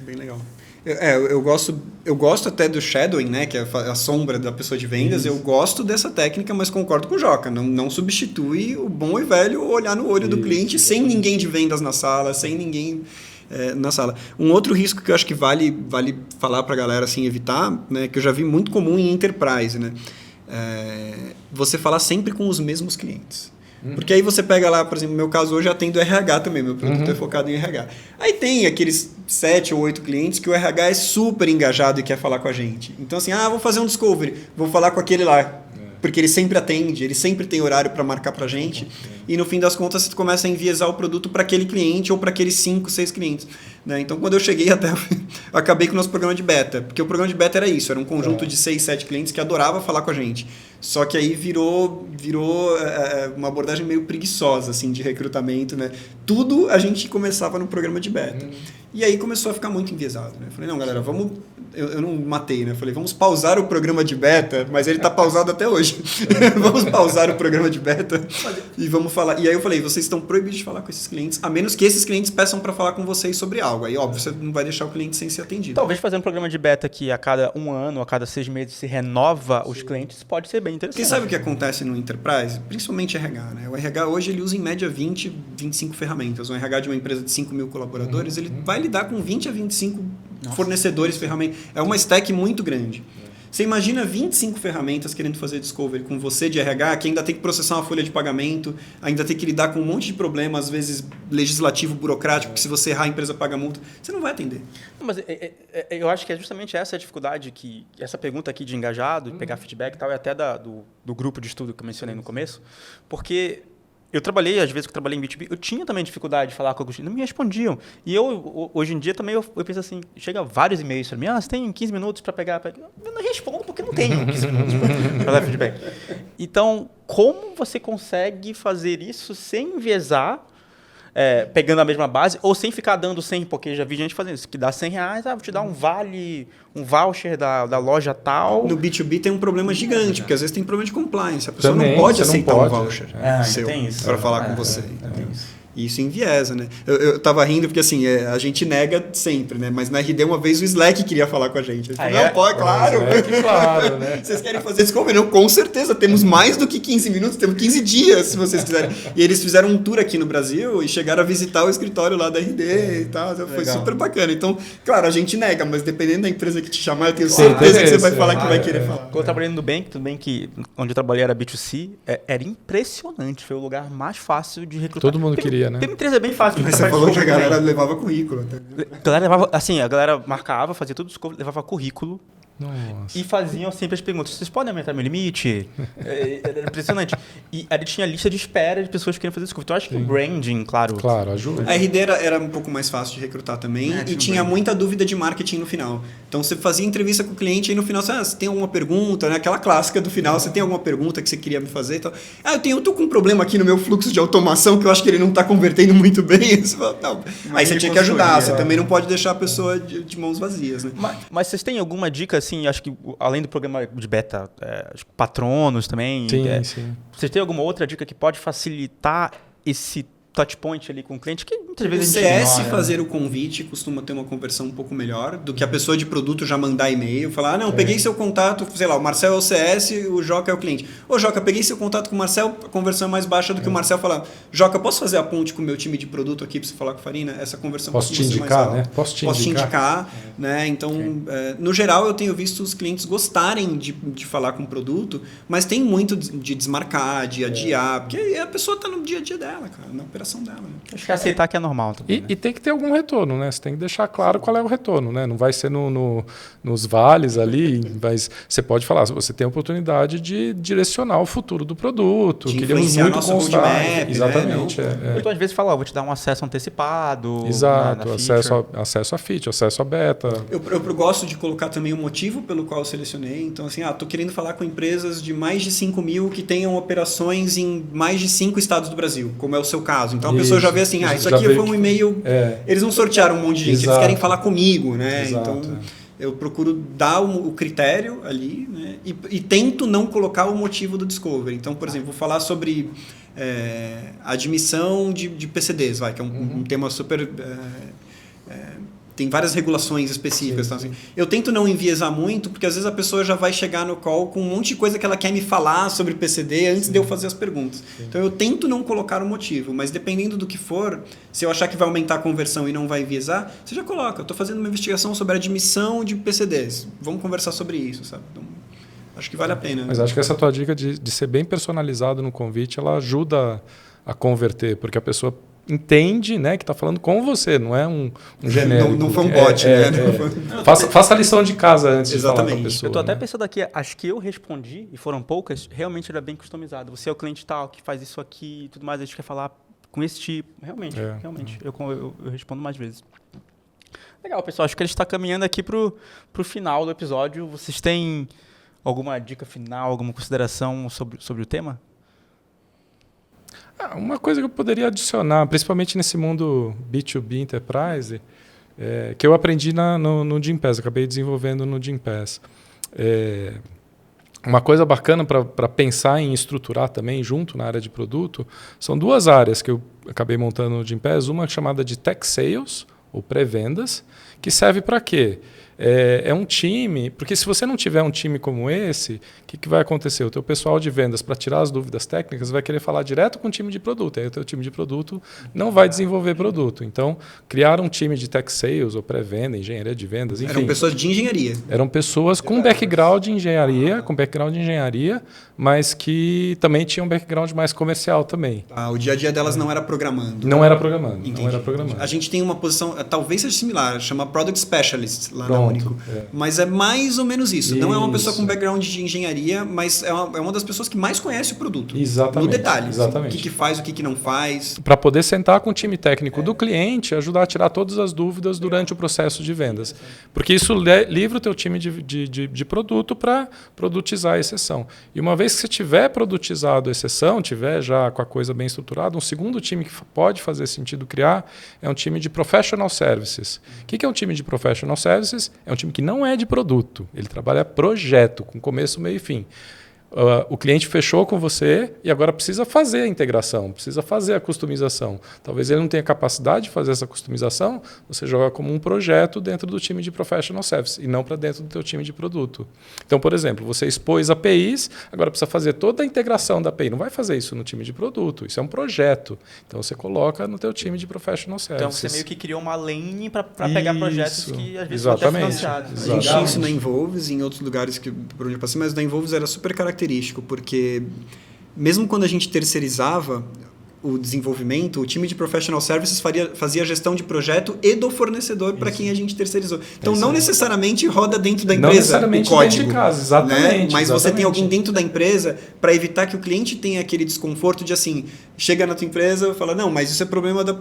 Bem legal. Eu gosto até do shadowing, né, que é a sombra da pessoa de vendas. Isso. Eu gosto dessa técnica, mas concordo com o Joca. Não substitui o bom e velho olhar no olho do cliente sem ninguém de vendas na sala, sem ninguém na sala. Um outro risco que eu acho que vale falar para a galera assim, evitar, né, que eu já vi muito comum em enterprise, né, você falar sempre com os mesmos clientes. Porque aí você pega lá, por exemplo, no meu caso hoje eu atendo RH também, meu produto é focado em RH. Aí tem aqueles 7 ou 8 clientes que o RH é super engajado e quer falar com a gente. Então assim, vou fazer um discovery, vou falar com aquele lá. Porque ele sempre atende, ele sempre tem horário para marcar para a gente. E no fim das contas você começa a enviesar o produto para aquele cliente ou para aqueles 5, 6 clientes. Né? Então quando eu cheguei até, acabei com o nosso programa de beta. Porque o programa de beta era isso, era um conjunto de 6, 7 clientes que adorava falar com a gente. Só que aí virou uma abordagem meio preguiçosa assim, de recrutamento. Né? Tudo a gente começava no programa de beta. E aí começou a ficar muito enviesado. Né? Eu falei, não galera, vamos... Eu não matei, né? Eu falei, vamos pausar o programa de beta, mas ele está pausado até hoje. Vamos pausar o programa de beta e vamos falar. E aí eu falei, vocês estão proibidos de falar com esses clientes, a menos que esses clientes peçam para falar com vocês sobre algo. Aí, óbvio, você não vai deixar o cliente sem ser atendido. Talvez fazer um programa de beta que a cada 1 ano, a cada 6 meses se renova os clientes, pode ser bem interessante. Porque sabe o que acontece no Enterprise? Principalmente RH, né? O RH hoje ele usa em média 20, 25 ferramentas. Um RH de uma empresa de 5 mil colaboradores, ele vai lidar com 20 a 25 fornecedores, ferramentas. É uma stack muito grande. Você imagina 25 ferramentas querendo fazer discovery com você de RH, que ainda tem que processar uma folha de pagamento, ainda tem que lidar com um monte de problemas, às vezes legislativo, burocrático, que se você errar a empresa paga multa. Você não vai atender. Mas eu acho que é justamente essa a dificuldade, essa pergunta aqui de engajado, pegar feedback e tal, é até do grupo de estudo que eu mencionei no começo, porque... Eu trabalhei, às vezes que eu trabalhei em B2B, eu tinha também dificuldade de falar com alguns, não me respondiam. E hoje em dia também, eu penso assim, chega vários e-mails para mim, você tem 15 minutos para pegar... Eu não respondo porque não tenho 15 minutos para dar feedback. Então, como você consegue fazer isso sem enviesar, pegando a mesma base, ou sem ficar dando 100, porque já vi gente fazendo isso, que dá R$100, vou te dar um voucher da loja tal. No B2B tem um problema gigante, porque às vezes tem problema de compliance. A pessoa também, não pode aceitar um voucher seu para falar com você. E isso enviesa, né? Eu tava rindo porque, assim, a gente nega sempre, né? Mas na RD, uma vez, o Slack queria falar com a gente. Falou, não, pode, claro. Claro, né? Vocês querem fazer Discovery? Não, com certeza. Temos mais do que 15 minutos, temos 15 dias, se vocês quiserem. E eles fizeram um tour aqui no Brasil e chegaram a visitar o escritório lá da RD e tal. Foi super bacana. Então, claro, a gente nega, mas dependendo da empresa que te chamar, eu tenho certeza que você vai falar que vai querer falar. Quando eu trabalhei no Nubank, tudo bem que onde eu trabalhei era B2C, era impressionante. Foi o lugar mais fácil de recrutar. Todo mundo queria, né? PM3 é bem fácil. Mas você falou que a galera levava currículo. A galera levava, assim, a galera marcava, fazia tudo, levava currículo. Nossa. E faziam sempre as perguntas: vocês podem aumentar meu limite? Era impressionante. E ali tinha lista de espera de pessoas que queriam fazer Discovery. Então, eu acho que o branding, claro. Claro, ajuda. A RD era um pouco mais fácil de recrutar também e tinha muita dúvida de marketing no final. Então, você fazia entrevista com o cliente e no final você tem alguma pergunta, né? Aquela clássica do final, você tem alguma pergunta que você queria me fazer e tal. Eu tô com um problema aqui no meu fluxo de automação que eu acho que ele não está convertendo muito bem. Você fala, não. Aí você tinha que ajudar, você também não pode deixar a pessoa de mãos vazias, né? Mas vocês têm alguma dica, assim, acho que além do programa de beta, acho que patronos também. Sim. Vocês têm alguma outra dica que pode facilitar esse touchpoint ali com o cliente? Que muitas vezes o CS fazer o convite costuma ter uma conversão um pouco melhor do que a pessoa de produto já mandar e-mail, falar, peguei seu contato, sei lá, o Marcel é o CS, o Joca é o cliente. Ô, Joca, peguei seu contato com o Marcel, a conversão é mais baixa do que o Marcel falar, Joca, posso fazer a ponte com o meu time de produto aqui para você falar com a Farina? Essa conversão posso te indicar, né? Posso te indicar, né? Então, no geral, eu tenho visto os clientes gostarem de falar com o produto, mas tem muito de desmarcar, de adiar, porque a pessoa está no dia a dia dela, cara, na operação dela. Né? Acho que aceitar que é normal também, né? E tem que ter algum retorno, né? Você tem que deixar claro qual é o retorno, né? Não vai ser nos vales ali, mas você pode falar, você tem a oportunidade de direcionar o futuro do produto, de queremos muito constar. Exatamente. Né? Então, às vezes, fala, vou te dar um acesso antecipado. Exato, acesso a feature, acesso a beta. Eu gosto de colocar também o motivo pelo qual eu selecionei. Então, assim, tô querendo falar com empresas de mais de 5 mil que tenham operações em mais de 5 estados do Brasil, como é o seu caso. Então a pessoa já vê assim, isso aqui foi um e-mail. Eles não sortearam um monte de gente, eles querem falar comigo, né? Exato, então eu procuro dar o critério ali, né? E tento não colocar o motivo do Discovery. Então, por exemplo, vou falar sobre admissão de PCDs, que é um tema super. Tem várias regulações específicas. Então, assim, eu tento não enviesar muito, porque às vezes a pessoa já vai chegar no call com um monte de coisa que ela quer me falar sobre PCD antes de eu fazer as perguntas. Então eu tento não colocar o motivo, mas dependendo do que for, se eu achar que vai aumentar a conversão e não vai enviesar, você já coloca. Eu estou fazendo uma investigação sobre a admissão de PCDs. Vamos conversar sobre isso, sabe? Então, acho que vale a pena. Mas acho que essa tua dica de ser bem personalizado no convite, ela ajuda a converter, porque a pessoa entende, né, que está falando com você, não é um genérico. Não foi um bot, né? Faça a lição de casa antes de falar com a pessoa. Eu estou até pensando aqui, acho que eu respondi, e foram poucas, realmente era bem customizado. Você é o cliente tal, que faz isso aqui e tudo mais, a gente quer falar com esse tipo. Realmente. Eu respondo mais vezes. Legal, pessoal, acho que a gente está caminhando aqui para o final do episódio. Vocês têm alguma dica final, alguma consideração sobre o tema? Uma coisa que eu poderia adicionar, principalmente nesse mundo B2B Enterprise, que eu aprendi no Gympass, acabei desenvolvendo no Gympass. Uma coisa bacana para pensar em estruturar também junto na área de produto, são duas áreas que eu acabei montando no Gympass, uma chamada de Tech Sales, ou pré-vendas, que serve para quê? É um time, porque se você não tiver um time como esse, o que vai acontecer? O teu pessoal de vendas, para tirar as dúvidas técnicas, vai querer falar direto com o time de produto. Aí o teu time de produto não vai desenvolver produto. Então, criar um time de tech sales ou pré-venda, engenharia de vendas, enfim. Eram pessoas de engenharia. Eram pessoas com background de engenharia, mas que também tinham um background mais comercial também. O dia a dia delas não era programando. Não era programando. Entendi. Não era programando. A gente tem uma posição, talvez seja similar, chama Product Specialist lá na Único. Mas é mais ou menos isso. Não é uma pessoa com background de engenharia, mas é uma das pessoas que mais conhece o produto. Exatamente. No detalhe. Exatamente. O que faz, o que não faz. Para poder sentar com o time técnico do cliente e ajudar a tirar todas as dúvidas durante o processo de vendas. Porque isso livra o teu time de produto para produtizar a exceção. E uma vez que você tiver produtizado a exceção, tiver já com a coisa bem estruturada, um segundo time que pode fazer sentido criar é um time de Professional Services. O que é um time de Professional Services? É um time que não é de produto, ele trabalha projeto, com começo, meio e fim. O cliente fechou com você e agora precisa fazer a integração, precisa fazer a customização. Talvez ele não tenha capacidade de fazer essa customização, você joga como um projeto dentro do time de Professional Service e não para dentro do teu time de produto. Então, por exemplo, você expôs APIs, agora precisa fazer toda a integração da API. Não vai fazer isso no time de produto, isso é um projeto. Então, você coloca no teu time de Professional Service. Então, você meio que criou uma lane para pegar projetos que às vezes são até Exatamente. financiados. A gente tinha isso na Involves e em outros lugares por onde eu passei, mas na Involves era super característico, porque mesmo quando a gente terceirizava o desenvolvimento, o time de Professional Services fazia a gestão de projeto e do fornecedor para quem a gente terceirizou. Então, não necessariamente roda dentro da empresa não necessariamente o código. dentro de casa, exatamente. Né? Mas você tem exatamente. alguém dentro da empresa para evitar que o cliente tenha aquele desconforto de assim, chega na tua empresa e fala, não, mas isso é problema da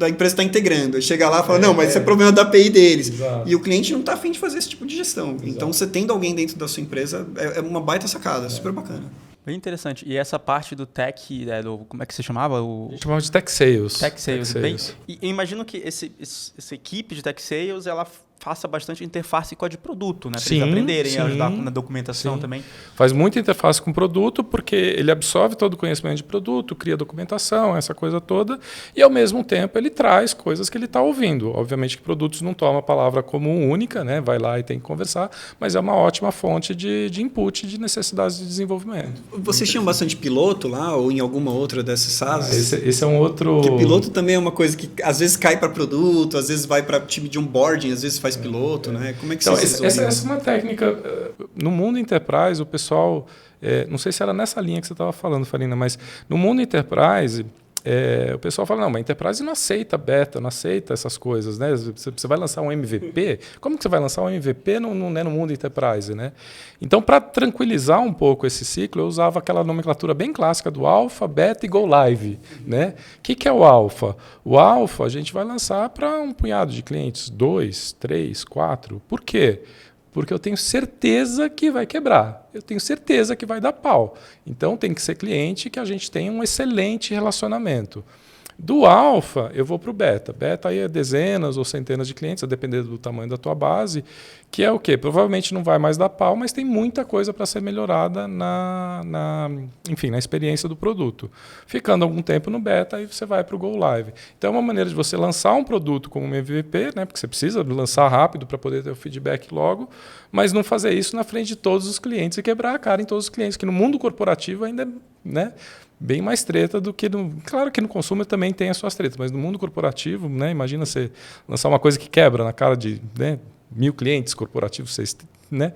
empresa estar integrando. Chega lá e fala, não, mas isso é problema da API deles. Exato. E o cliente não está afim de fazer esse tipo de gestão. Exato. Então, você tendo alguém dentro da sua empresa é uma baita sacada, super bacana. Bem interessante. E essa parte do tech, como é que você chamava? A gente chamava de Tech Sales. Tech Sales. E eu imagino que essa equipe de Tech Sales, ela faça bastante interface com a de produto, né? Para eles aprenderem a ajudar na documentação também. Faz muita interface com o produto, porque ele absorve todo o conhecimento de produto, cria documentação, essa coisa toda, e ao mesmo tempo ele traz coisas que ele está ouvindo. Obviamente que produtos não toma a palavra como única, né? Vai lá e tem que conversar, mas é uma ótima fonte de input de necessidades de desenvolvimento. Vocês tinham bastante piloto lá, ou em alguma outra dessas SaaS? Esse é um outro... Porque piloto também é uma coisa que às vezes cai para produto, às vezes vai para time de onboarding, às vezes faz piloto, né? Como é que então, vocês essa é uma técnica. No mundo enterprise, o pessoal... não sei se era nessa linha que você estava falando, Farina, mas no mundo enterprise... o pessoal fala, não, mas a Enterprise não aceita beta, não aceita essas coisas, né? Você vai lançar um MVP? Como que você vai lançar um MVP no mundo Enterprise, né? Então, para tranquilizar um pouco esse ciclo, eu usava aquela nomenclatura bem clássica do Alpha, Beta e Go Live, né? O que é o Alpha? O Alpha a gente vai lançar para um punhado de clientes, 2, 3, 4. Por quê? Porque eu tenho certeza que vai quebrar. Eu tenho certeza que vai dar pau. Então, tem que ser cliente que a gente tenha um excelente relacionamento. Do alfa, eu vou para o beta. Beta aí é dezenas ou centenas de clientes, a depender do tamanho da tua base, que é o quê? Provavelmente não vai mais dar pau, mas tem muita coisa para ser melhorada na experiência do produto. Ficando algum tempo no beta, aí você vai para o Go Live. Então, é uma maneira de você lançar um produto como um MVP, né? Porque você precisa lançar rápido para poder ter o feedback logo, mas não fazer isso na frente de todos os clientes e quebrar a cara em todos os clientes, que no mundo corporativo ainda é, né, bem mais treta do que no... Claro que no consumo também tem as suas tretas, mas no mundo corporativo, né, imagina você lançar uma coisa que quebra na cara de, né, 1.000 clientes corporativos, vocês, né,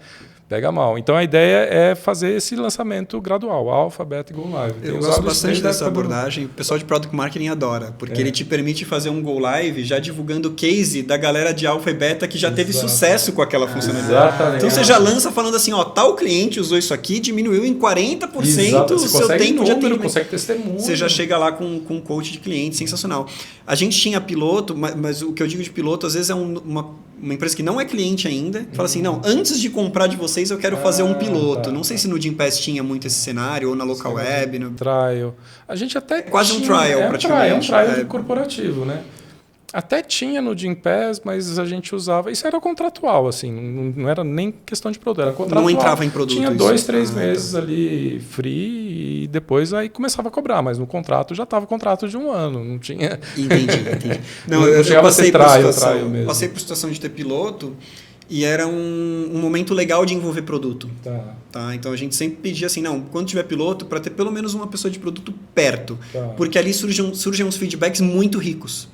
pega mal. Então a ideia é fazer esse lançamento gradual, alfa, beta e go live. Eu gosto bastante dessa abordagem. O pessoal de Product Marketing adora, porque ele te permite fazer um go live já divulgando o case da galera de alfa e beta que já teve sucesso com aquela funcionalidade. Exatamente. Então você já lança falando assim, ó, tal cliente usou isso aqui, diminuiu em 40% o seu tempo de atendimento. Consegue testemunho. Você já chega lá com um coach de cliente sensacional. A gente tinha piloto, mas o que eu digo de piloto às vezes é uma empresa que não é cliente ainda, fala assim, não, antes de comprar de vocês eu quero fazer um piloto. Não sei se no Gympass tinha muito esse cenário, ou na Local Web. No... Trial. A gente até quase um trial, praticamente. É um trial corporativo, né? Até tinha no Gympass, mas a gente usava... Isso era contratual, assim, não era nem questão de produto, era contratual. Não entrava em produto. Tinha 2, 3 meses ali free e depois aí começava a cobrar, mas no contrato já estava contrato de 1 ano, não tinha... Entendi. Não, eu passei por situação de ter piloto e era um momento legal de envolver produto. Tá? Então a gente sempre pedia assim, não, quando tiver piloto, para ter pelo menos uma pessoa de produto perto, porque ali surgem uns feedbacks muito ricos.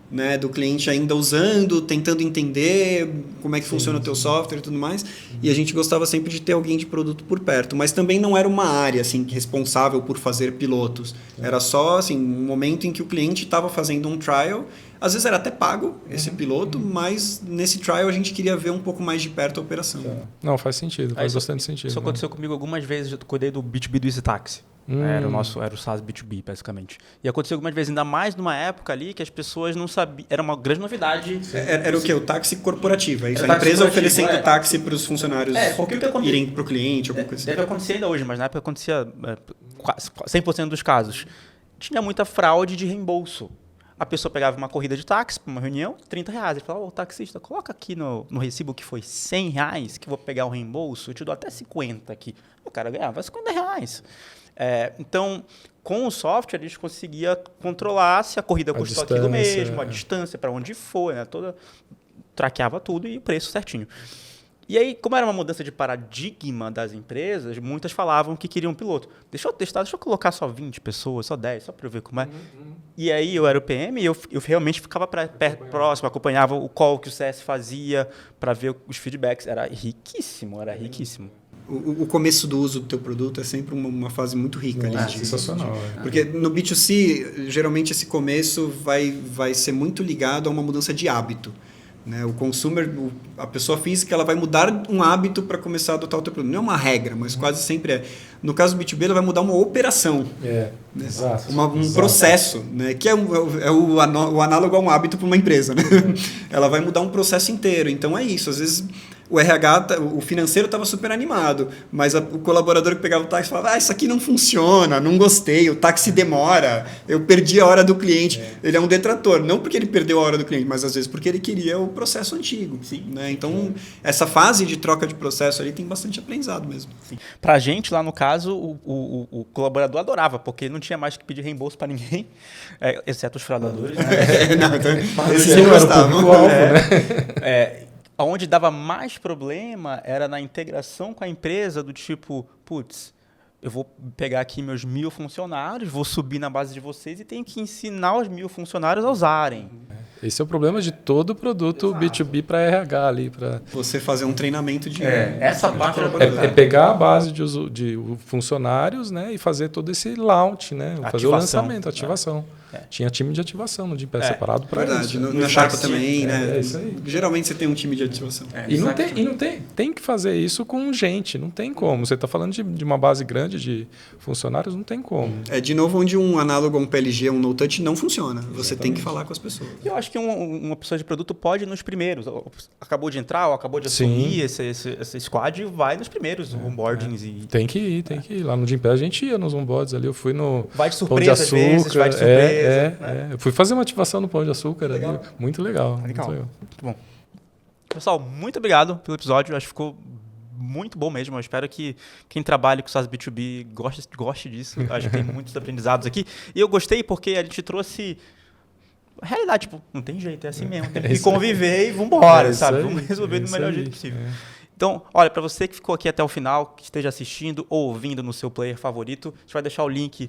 Né, do cliente ainda usando, tentando entender como é que funciona o teu software e tudo mais. E a gente gostava sempre de ter alguém de produto por perto. Mas também não era uma área assim, responsável por fazer pilotos. Era só assim, um momento em que o cliente estava fazendo um trial. Às vezes era até pago esse piloto, mas nesse trial a gente queria ver um pouco mais de perto a operação. Não, faz sentido, faz bastante sentido. Isso aconteceu comigo algumas vezes, eu cuidei do B2B do EasyTaxi. Era o SaaS B2B, basicamente. E aconteceu algumas vezes, ainda mais numa época ali que as pessoas não sabiam. Era uma grande novidade. Era o quê? O táxi corporativo. É isso? A empresa oferecendo táxi para os funcionários irem para o cliente, alguma coisa assim. Deve acontecer ainda hoje, mas na época acontecia 100% dos casos. Tinha muita fraude de reembolso. a pessoa pegava uma corrida de táxi para uma reunião, R$30. Ele falava, taxista, coloca aqui no recibo que foi R$100, que eu vou pegar o reembolso, eu te dou até 50 aqui. O cara ganhava R$50. Então, com o software, a gente conseguia controlar se a corrida custou aquilo mesmo, a distância, para onde foi, né? Traqueava tudo e o preço certinho. E aí, como era uma mudança de paradigma das empresas, muitas falavam que queriam um piloto. Deixa eu testar, deixa eu colocar só 20 pessoas, só 10, só para eu ver como é. E aí, eu era o PM e eu realmente ficava próximo, acompanhava o call que o CS fazia para ver os feedbacks. Era riquíssimo, era riquíssimo. O começo do uso do teu produto é sempre uma fase muito rica. Sensacional. Porque no B2C, geralmente esse começo vai ser muito ligado a uma mudança de hábito. Né? O consumer, a pessoa física, ela vai mudar um hábito para começar a adotar o teu produto. Não é uma regra, mas quase sempre é. No caso do B2B, ela vai mudar uma operação. Né? Exato. Um processo, né? Que é o análogo a um hábito para uma empresa. Né? Ela vai mudar um processo inteiro. Então é isso. Às vezes o RH, o financeiro estava super animado, mas o colaborador que pegava o táxi falava, isso aqui não funciona, não gostei, o táxi demora, eu perdi a hora do cliente. Ele é um detrator, não porque ele perdeu a hora do cliente, mas às vezes porque ele queria o processo antigo. Né? Então, essa fase de troca de processo ali tem bastante aprendizado mesmo. Para a gente, lá no caso, o colaborador adorava, porque não tinha mais que pedir reembolso para ninguém, exceto os fraudadores. Né? Eles não gostavam. Onde dava mais problema era na integração com a empresa, do tipo, putz, eu vou pegar aqui meus 1.000 funcionários, vou subir na base de vocês e tenho que ensinar os 1.000 funcionários a usarem. Esse é o problema de todo produto B2B para RH ali. Você fazer um treinamento de... essa parte é pegar a base de funcionários, né, e fazer todo esse launch, né, fazer o lançamento, ativação. Tinha time de ativação no Gimpé separado para isso. Verdade, na Sharpa também, né? Isso aí. Geralmente você tem um time de ativação. Tem que fazer isso com gente, não tem como. Você está falando de uma base grande de funcionários, não tem como. É de novo onde um análogo a um PLG, um no-touch não funciona. Você tem que falar com as pessoas. Eu acho que uma pessoa de produto pode ir nos primeiros. Acabou de entrar ou acabou de assumir esse squad, vai nos primeiros onboardings. Tem que ir. Lá no Gimpé a gente ia nos onboards ali. Eu fui no Vai de surpresa às vezes, vai de surpresa. Eu fui fazer uma ativação no Pão de Açúcar. Ali. Muito legal. Muito bom. Pessoal, muito obrigado pelo episódio. Acho que ficou muito bom mesmo. Eu espero que quem trabalha com SaaS B2B goste disso. Acho que tem muitos aprendizados aqui. E eu gostei porque a gente trouxe a realidade. Tipo, não tem jeito, é assim mesmo. Tem que conviver e vambora, sabe? Vamos resolver do melhor jeito possível. Então, olha, para você que ficou aqui até o final, que esteja assistindo ou ouvindo no seu player favorito, a gente vai deixar o link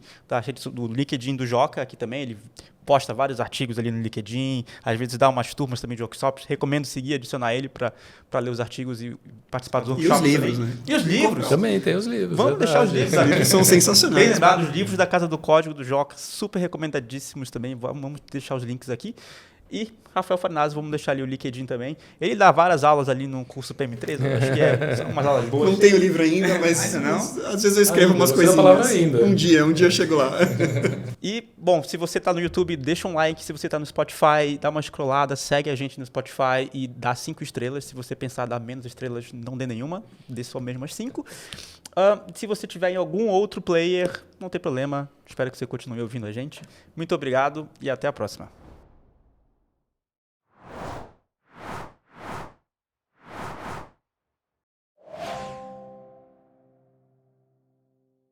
do LinkedIn do Joca aqui também. Ele posta vários artigos ali no LinkedIn, às vezes dá umas turmas também de workshops. Recomendo seguir, adicionar ele para ler os artigos e participar dos workshops. E os livros, né? E os livros. Também tem os livros. Vamos deixar os livros. Os livros são sensacionais. Bem lembrado, os livros da Casa do Código do Joca, super recomendadíssimos também. Vamos deixar os links aqui. E Rafael Farnazzo, vamos deixar ali o LinkedIn também. Ele dá várias aulas ali no curso PM3, eu acho que são umas aulas boas. Não tenho o livro ainda, mas às vezes eu escrevo umas coisinhas. Ainda. Um dia eu chego lá. E, bom, se você está no YouTube, deixa um like. Se você está no Spotify, dá uma scrollada, segue a gente no Spotify e dá 5 estrelas. Se você pensar dar menos estrelas, não dê nenhuma, dê só mesmo as 5. Se você tiver em algum outro player, não tem problema. Espero que você continue ouvindo a gente. Muito obrigado e até a próxima.